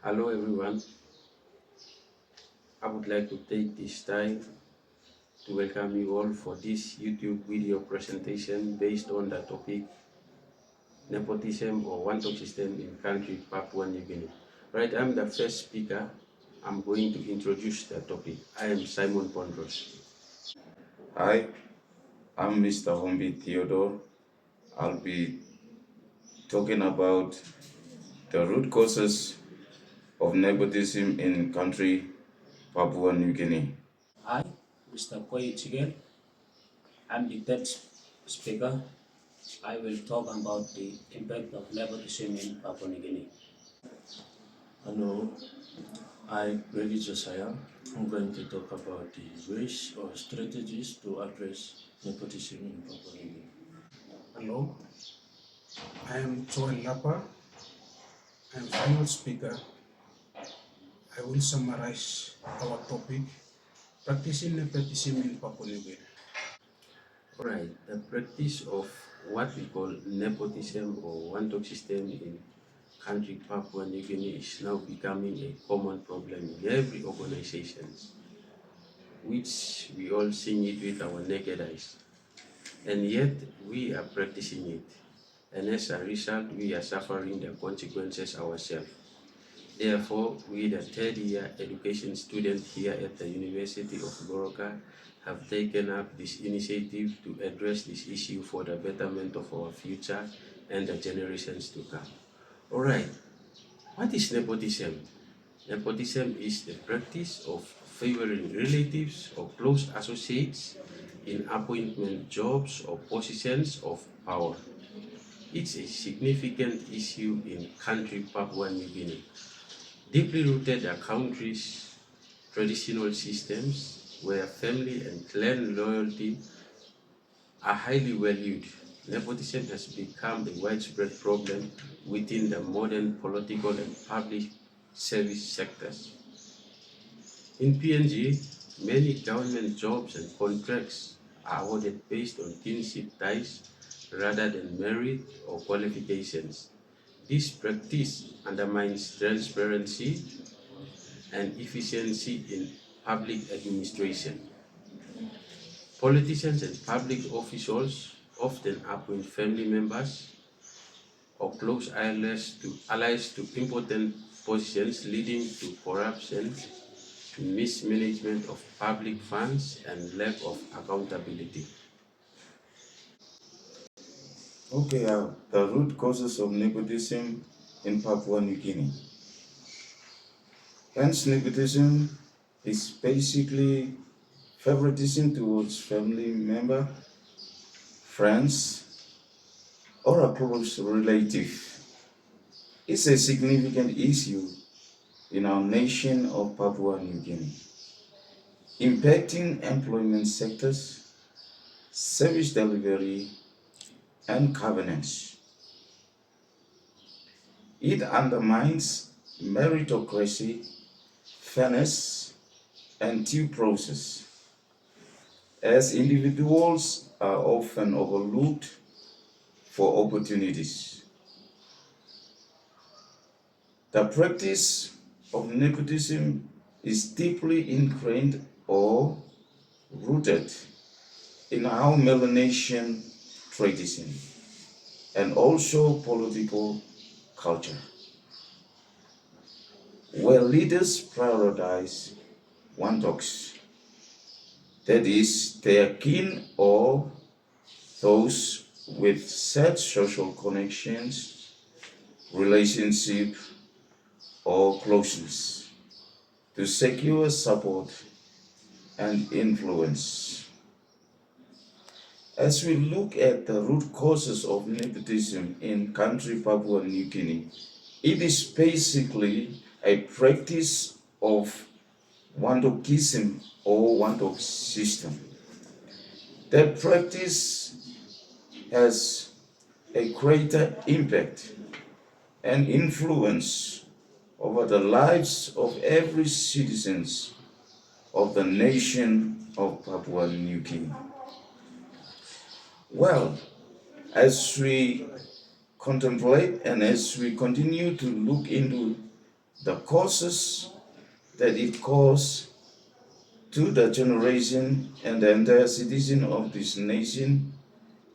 Hello everyone, I would like to take this time to welcome you all for this YouTube video presentation based on the topic Nepotism or one-talk system in country Papua New Guinea. Right, I'm the first speaker. I'm going to introduce the topic. I am Simon Pondros. Hi, I'm Mr. Hombi Theodore. I'll be talking about the root causes of nepotism in country Papua New Guinea. Hi, Mr. Koichigel. I'm the third speaker. I will talk about the impact of nepotism in Papua New Guinea. Hello, I'm Reggie Josiah. I'm going to talk about the ways or strategies to address nepotism in Papua New Guinea. Hello, I am Joel Lapa. I am final speaker. I will summarize our topic, practicing nepotism in Papua New Guinea. Alright, the practice of what we call nepotism or one-talk system in country Papua New Guinea is now becoming a common problem in every organization, which we all see it with our naked eyes. And yet we are practicing it. And as a result, we are suffering the consequences ourselves. Therefore, we, the third year education student here at the University of Goroka, have taken up this initiative to address this issue for the betterment of our future and the generations to come. Alright, what is nepotism? Nepotism is the practice of favoring relatives or close associates in appointment jobs or positions of power. It's a significant issue in country Papua New Guinea. Deeply rooted are country's traditional systems where family and clan loyalty are highly valued. Nepotism has become a widespread problem within the modern political and public service sectors. In PNG, many government jobs and contracts are awarded based on kinship ties rather than merit or qualifications. This practice undermines transparency and efficiency in public administration. Politicians and public officials often appoint family members or close allies to important positions, leading to corruption, mismanagement of public funds, and lack of accountability. The root causes of nepotism in Papua New Guinea. Hence, nepotism is basically favoritism towards family member, friends, or a close relative. It's a significant issue in our nation of Papua New Guinea, impacting employment sectors, service delivery, and governance. It undermines meritocracy, fairness, and due process, as individuals are often overlooked for opportunities. The practice of nepotism is deeply ingrained or rooted in our Melanesian tradition and also political culture, where leaders prioritize wantoks, that is, their kin or those with set social connections, relationship, or closeness, to secure support and influence. As we look at the root causes of nepotism in country Papua New Guinea, it is basically a practice of wantokism or wantok system. That practice has a greater impact and influence over the lives of every citizens of the nation of Papua New Guinea. Well, as we contemplate and as we continue to look into the causes that it caused to the generation and the entire citizen of this nation.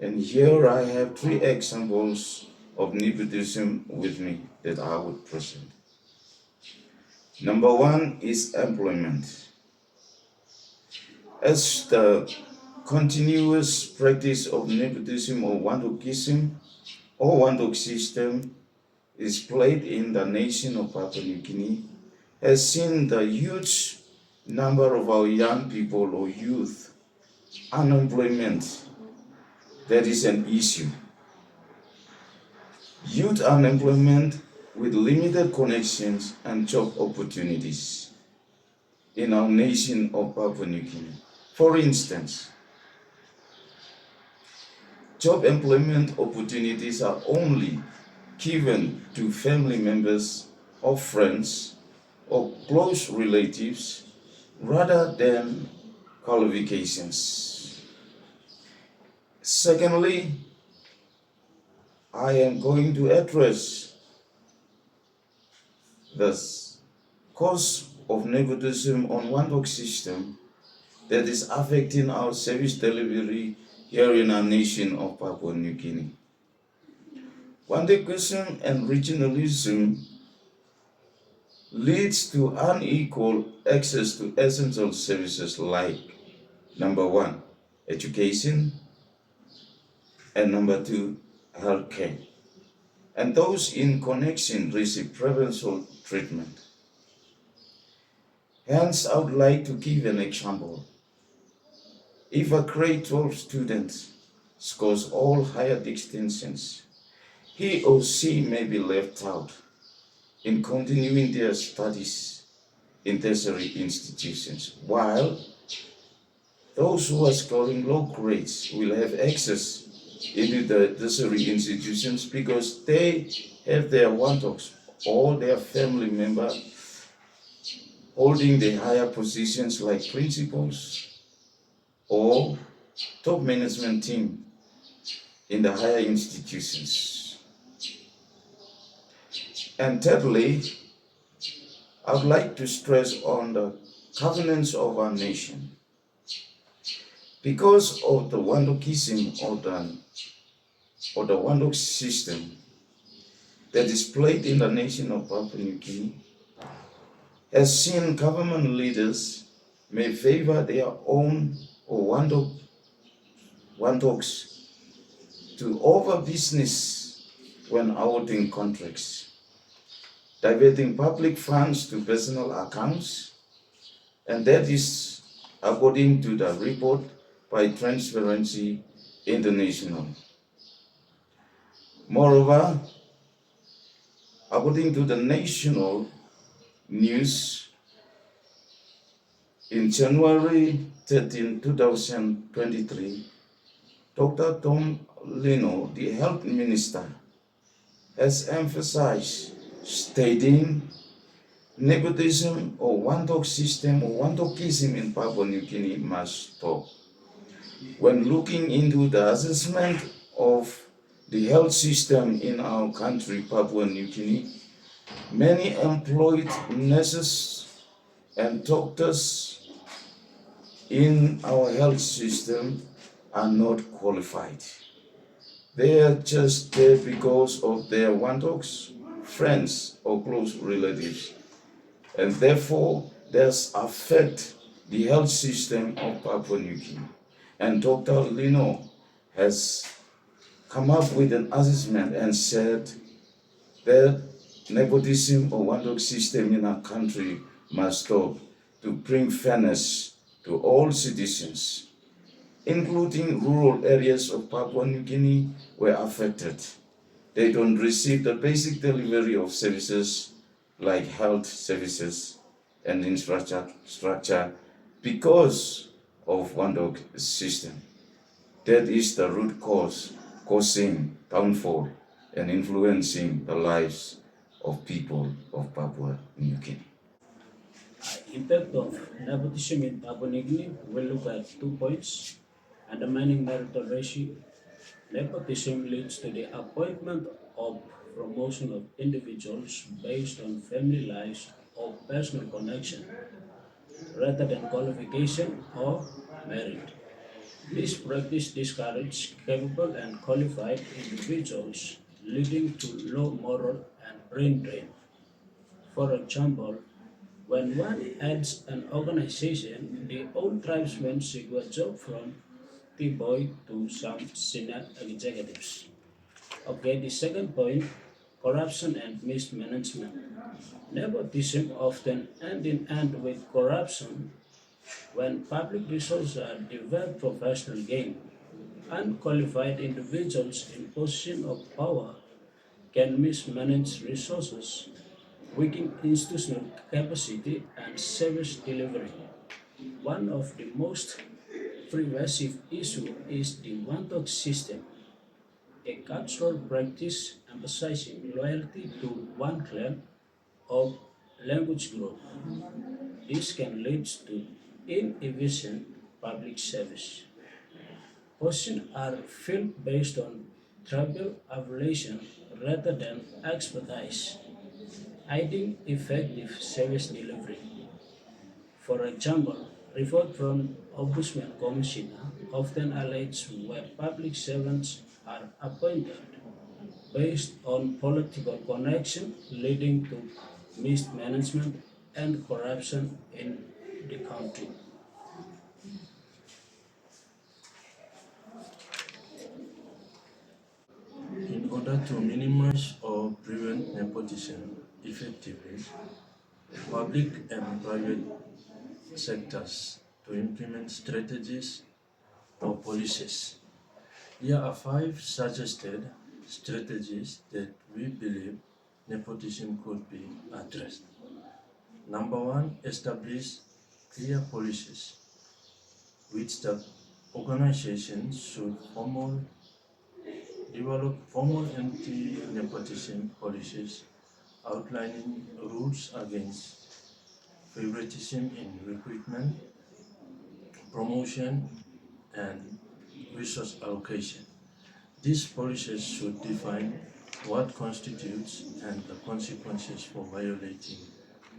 And here I have 3 examples of nepotism with me that I would present. Number 1 is employment. As the continuous practice of nepotism or one-doggism or one-dog system is played in the nation of Papua New Guinea, has seen the huge number of our young people or youth unemployment. That is an issue. Youth unemployment with limited connections and job opportunities in our nation of Papua New Guinea. For instance, job employment opportunities are only given to family members or friends or close relatives rather than qualifications. Secondly, I am going to address the cause of nepotism on one-dog system that is affecting our service delivery here in our nation of Papua New Guinea. One-doggism and regionalism leads to unequal access to essential services like, number 1, education, and number 2, healthcare. And those in connection receive preferential treatment. Hence, I would like to give an example. If a grade 12 student scores all higher distinctions, he or she may be left out in continuing their studies in tertiary institutions, while those who are scoring low grades will have access into the tertiary institutions because they have their one-dogs or their family member holding the higher positions like principals or top management team in the higher institutions. And thirdly, I would like to stress on the governance of our nation. Because of the one-doggism or the one-dog system that is played in the nation of Papua New Guinea, has seen government leaders may favor their own or one-dogs to over business when awarding contracts, diverting public funds to personal accounts, and that is according to the report by Transparency International. Moreover, according to the national news, in January 13, 2023, Dr. Tom Lino, the health minister, has emphasized, stating nepotism or one-dog system or one-doggism in Papua New Guinea must stop. When looking into the assessment of the health system in our country, Papua New Guinea, many employed nurses and doctors in our health system are not qualified. They are just there because of their one-dogs, friends, or close relatives. And therefore, this affect the health system of Papua New Guinea. And Dr. Lino has come up with an assessment and said that nepotism or one-dog system in our country must stop to bring fairness to all citizens, including rural areas of Papua New Guinea were affected. They don't receive the basic delivery of services like health services and infrastructure because of one-dog system. That is the root cause causing downfall and influencing the lives of people of Papua New Guinea. Impact of nepotism in Papua New Guinea, we'll look at 2 points. Undermining marital ratio. Nepotism leads to the appointment of promotion of individuals based on family lives or personal connection rather than qualification or merit. This practice discourages capable and qualified individuals, leading to low moral and brain drain. For example, when one adds an organization, the old tribesmen secure job from the boy to some senior executives. Okay, the second point, corruption and mismanagement. Nepotism often end in end with corruption when public resources are diverted for personal gain. Unqualified individuals in position of power can mismanage resources, weaken institutional capacity and service delivery. One of the most pervasive issues is the one-talk system, a cultural practice emphasizing loyalty to one clan or language group. This can lead to inefficient public service. Positions are filled based on tribal affiliation rather than expertise, hiding effective service delivery. For example, report from Ombudsman Commissioner often allege where public servants are appointed based on political connection leading to mismanagement and corruption in the country. In order to minimize or prevent nepotism effectively, public and private sectors to implement strategies or policies. Here are five suggested strategies that we believe nepotism could be addressed. Number one, establish clear policies which the organization should develop formal anti-nepotism policies outlining rules against favoritism in recruitment, promotion, and resource allocation. These policies should define what constitutes and the consequences for violating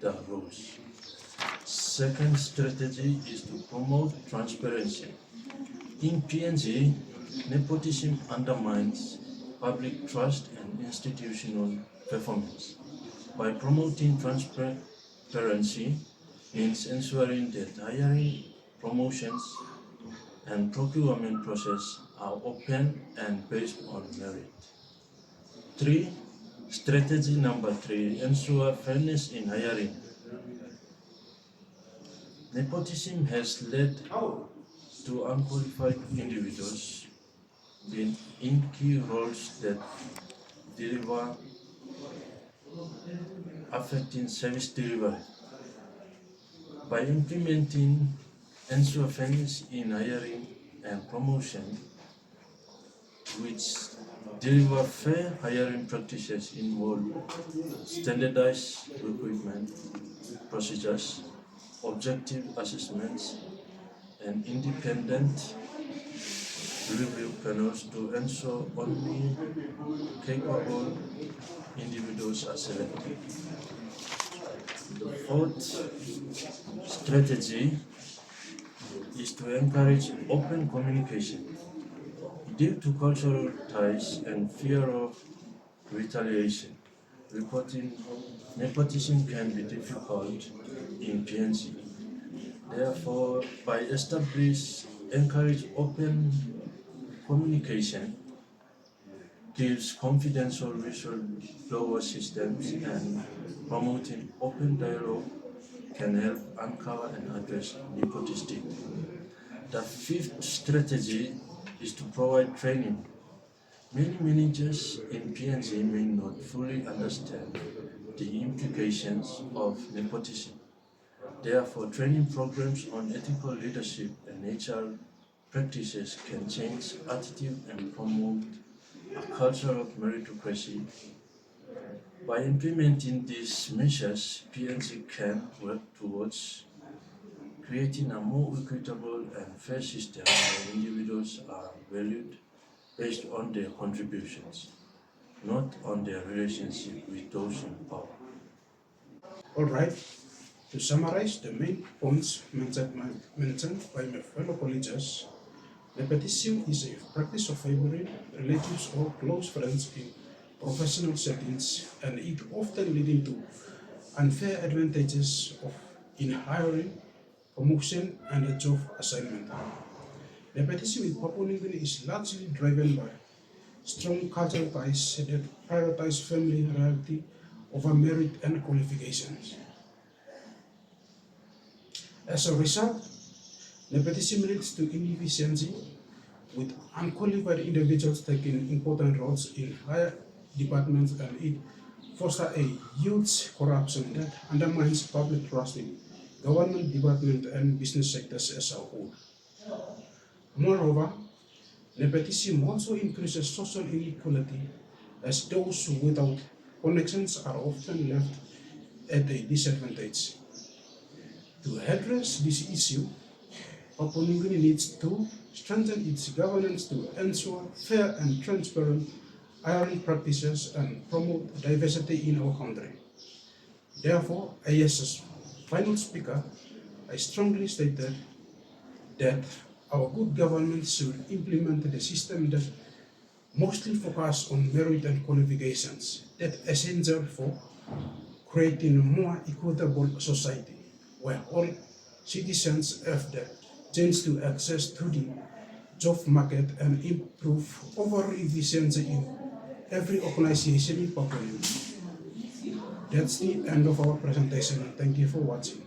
the rules. Second strategy is to promote transparency. In PNG, nepotism undermines public trust and institutional performance. By promoting transparency means ensuring that hiring, promotions, and procurement process are open and based on merit. Three, strategy number three, ensure fairness in hiring. Nepotism has led to unqualified individuals being in key roles that deliver affecting service delivery. By implementing ensure fairness in hiring and promotion, which deliver fair hiring practices involve standardized recruitment procedures, objective assessments, and independent review panels to ensure only capable individuals are selected. The fourth strategy is to encourage open communication. Due to cultural ties and fear of retaliation, reporting nepotism can be difficult in PNC. Therefore, by encourage open communication, gives confidential whistleblower systems and promoting open dialogue can help uncover and address nepotism. The fifth strategy is to provide training. Many managers in PNG may not fully understand the implications of nepotism. Therefore, training programs on ethical leadership and HR practices can change attitude and promote a culture of meritocracy. By implementing these measures, PNC can work towards creating a more equitable and fair system where individuals are valued based on their contributions. not on their relationship with those in power. All right. To summarize the main points mentioned by my fellow colleagues, nepotism is a practice of favoring relatives or close friends in professional settings, and it often leading to unfair advantages in hiring, promotion, and a job assignment. Nepotism in Papua New Guinea is largely driven by strong cultural ties that prioritize family loyalty over merit and qualifications. As a result, nepotism leads to inefficiency, with unqualified individuals taking important roles in higher departments, and it fosters a huge corruption that undermines public trust in government department and business sectors as a whole. Moreover, nepotism also increases social inequality, as those without connections are often left at a disadvantage. To address this issue, Papua New Guinea needs to strengthen its governance to ensure fair and transparent hiring practices and promote diversity in our country. Therefore, as a final speaker, I strongly stated that our good government should implement the system that mostly focus on merit and qualifications, that essential for creating a more equitable society where all citizens have the chance to access to the job market and improve overall efficiency in every organization in Papua New Guinea. That's the end of our presentation, and thank you for watching.